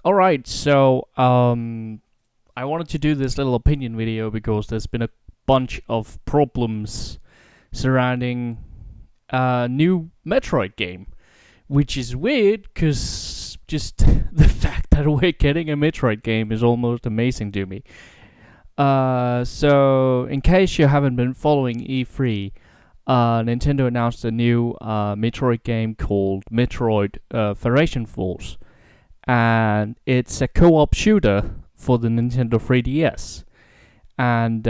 Alright, so I wanted to do this little opinion video because there's been a bunch of problems surrounding a new Metroid game, which is weird because just the fact that we're getting a Metroid game is almost amazing to me. So in case you haven't been following E3, Nintendo announced a new Metroid game called Metroid Federation Force, and it's a co-op shooter for the Nintendo 3DS. And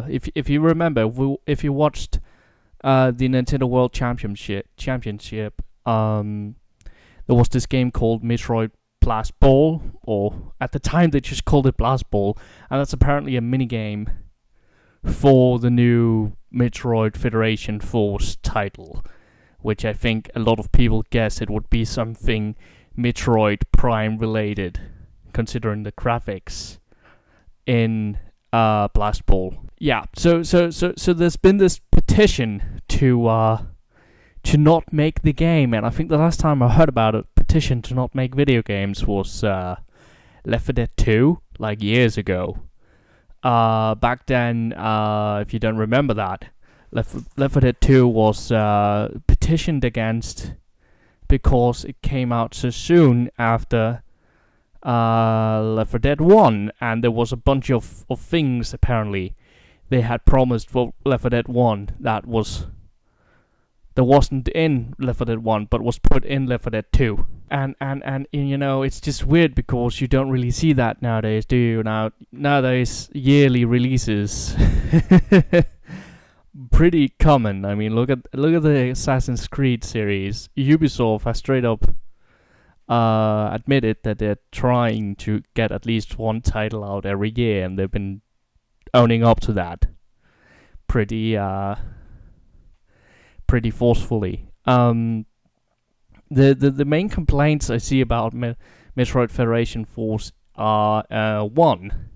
if you remember, if you watched the Nintendo World Championship, there was this game called Metroid Blast Ball, or at the time they just called it Blast Ball, and that's apparently a minigame for the new Metroid Federation Force title, which I think a lot of people guess it would be something Metroid Prime related, considering the graphics in Blast Ball. Yeah, so there's been this petition to not make the game, and I think the last time I heard about a petition to not make video games was Left 4 Dead 2, like years ago. Back then, if you don't remember that, Left 4 Dead 2 was petitioned against because it came out so soon after Left 4 Dead 1, and there was a bunch of things apparently they had promised for Left 4 Dead 1 that wasn't in Left 4 Dead 1 but was put in Left 4 Dead 2. And you know, it's just weird because you don't really see that nowadays, do you? Nowadays yearly releases pretty common. I mean, look at the Assassin's Creed series. Ubisoft has straight up admitted that they're trying to get at least one title out every year, and they've been owning up to that pretty forcefully. The main complaints I see about Metroid Federation Force are one,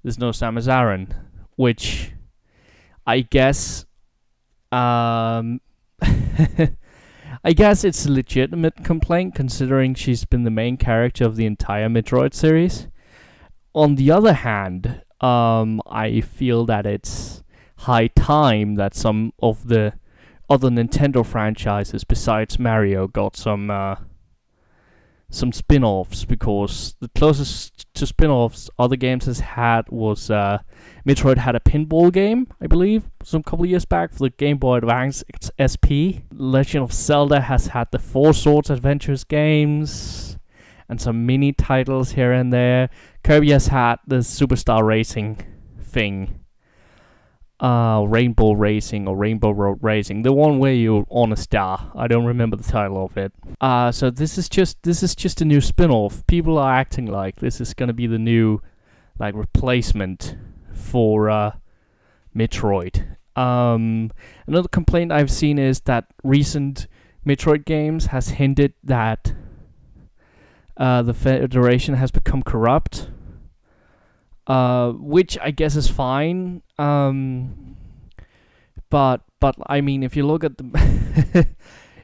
there's no Samus Aran, which I guess I guess it's a legitimate complaint considering she's been the main character of the entire Metroid series. On the other hand, I feel that it's high time that some of the other Nintendo franchises besides Mario got some spin-offs, because the closest to spin-offs other games has had was Metroid had a pinball game, I believe, some couple of years back for the Game Boy Advance SP. Legend of Zelda has had the Four Swords Adventures games and some mini titles here and there. Kirby has had the Superstar Racing thing. Rainbow Racing or Rainbow Road Racing, the one where you're on a star. I don't remember the title of it. So this is just a new spin-off. People are acting like this is gonna be the new replacement for Metroid. Another complaint I've seen is that recent Metroid games has hinted that the Federation has become corrupt. Which I guess is fine. But I mean, if you look at the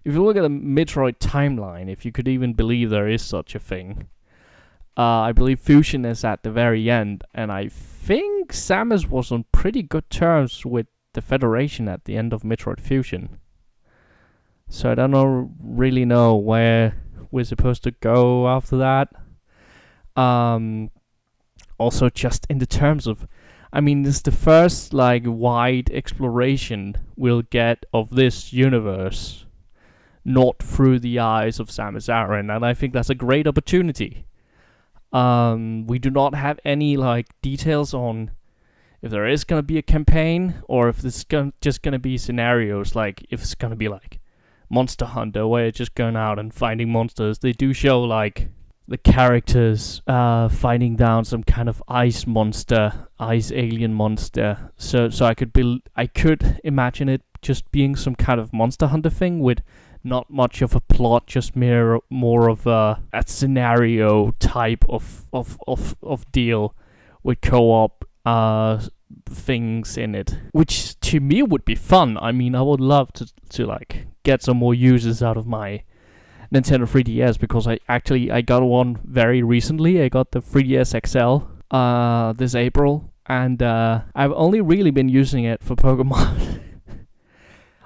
if you look at the Metroid timeline, if you could even believe there is such a thing, I believe Fusion is at the very end, and I think Samus was on pretty good terms with the Federation at the end of Metroid Fusion. So I don't really know where we're supposed to go after that. Also, just in the terms of, I mean, this is the first wide exploration we'll get of this universe, not through the eyes of Samus Aran, and I think that's a great opportunity. We do not have any details on if there is gonna be a campaign, or if this is just gonna be scenarios, if it's gonna be Monster Hunter, where you're just going out and finding monsters. They do show the characters fighting down some kind of ice alien monster. So I could imagine it just being some kind of Monster Hunter thing with not much of a plot, just more of a scenario type of deal with co-op things in it, which to me would be fun. I mean, I would love to get some more users out of my Nintendo 3DS, because I got one very recently. I got the 3DS XL this April, and I've only really been using it for Pokemon.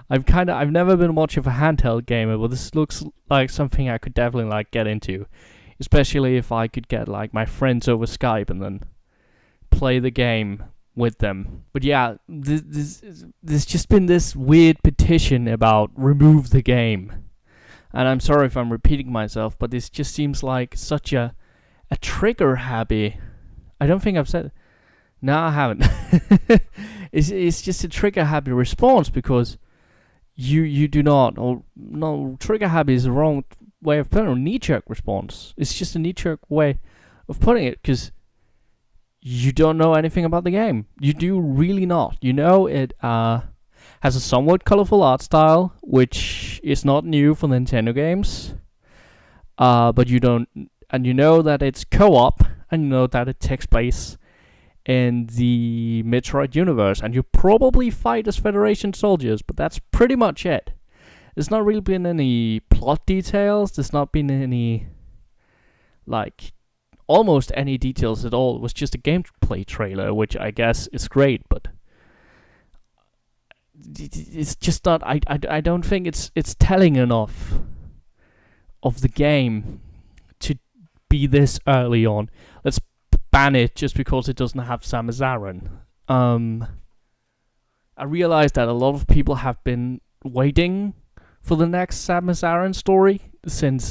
I've never been much of a handheld gamer, but this looks like something I could definitely like get into, especially if I could get like my friends over Skype and then play the game with them. But yeah, there's just been this weird petition about remove the game, and I'm sorry if I'm repeating myself, but this just seems like such a trigger happy. I don't think I've said. No, I haven't. It's just a trigger happy response, because you do not, or no, trigger happy is the wrong way of putting it. Knee-jerk response. It's just a knee-jerk way of putting it, because you don't know anything about the game. You do really not. You know it has a somewhat colorful art style, which is not new for Nintendo games. But you don't, and you know that it's co-op, and you know that it takes place in the Metroid universe, and you probably fight as Federation soldiers, but that's pretty much it. There's not really been any plot details. There's not been any, like, almost any details at all. It was just a gameplay trailer, which I guess is great, but it's just not. I don't think it's telling enough of the game to be this early on. Let's ban it just because it doesn't have Samus Aran. I realize that a lot of people have been waiting for the next Samus Aran story since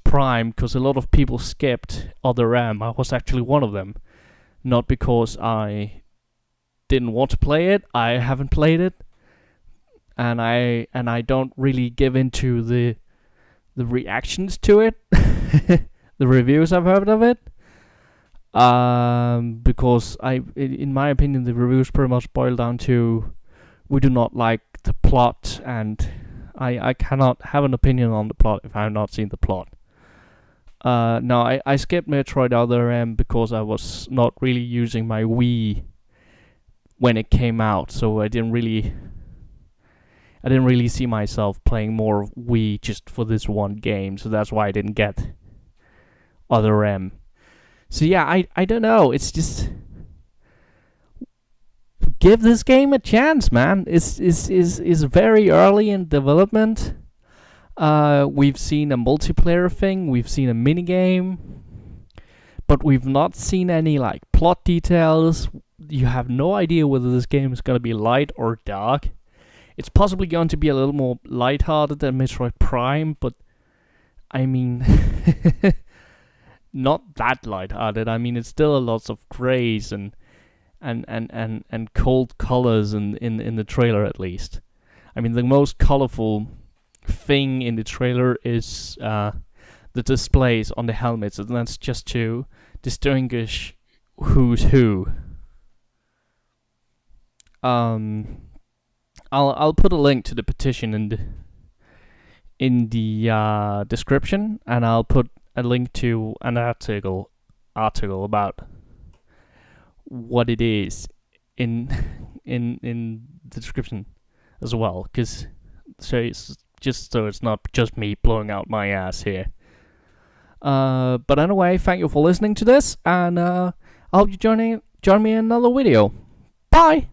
Prime, because a lot of people skipped Other M. I was actually one of them. Not because I didn't want to play it. I haven't played it, and I don't really give into the reactions to it, the reviews I've heard of it. Because in my opinion, the reviews pretty much boil down to we do not like the plot, and I cannot have an opinion on the plot if I have not seen the plot. No, I skipped Metroid Other M because I was not really using my Wii when it came out, so I didn't really see myself playing more Wii just for this one game, so that's why I didn't get Other M. So yeah, I don't know, it's just, give this game a chance, man. It's very early in development. We've seen a multiplayer thing, we've seen a minigame, but we've not seen any like plot details. You have no idea whether this game is going to be light or dark. It's possibly going to be a little more lighthearted than Metroid Prime, but I mean, not that lighthearted. I mean, it's still lots of grays and cold colors in the trailer, at least. I mean, the most colorful thing in the trailer is the displays on the helmets, and that's just to distinguish who's who. I'll put a link to the petition in the description, and I'll put a link to an article about what it is in the description as well, because it's not just me blowing out my ass here. But anyway, thank you for listening to this, and I hope you join me in another video. Bye!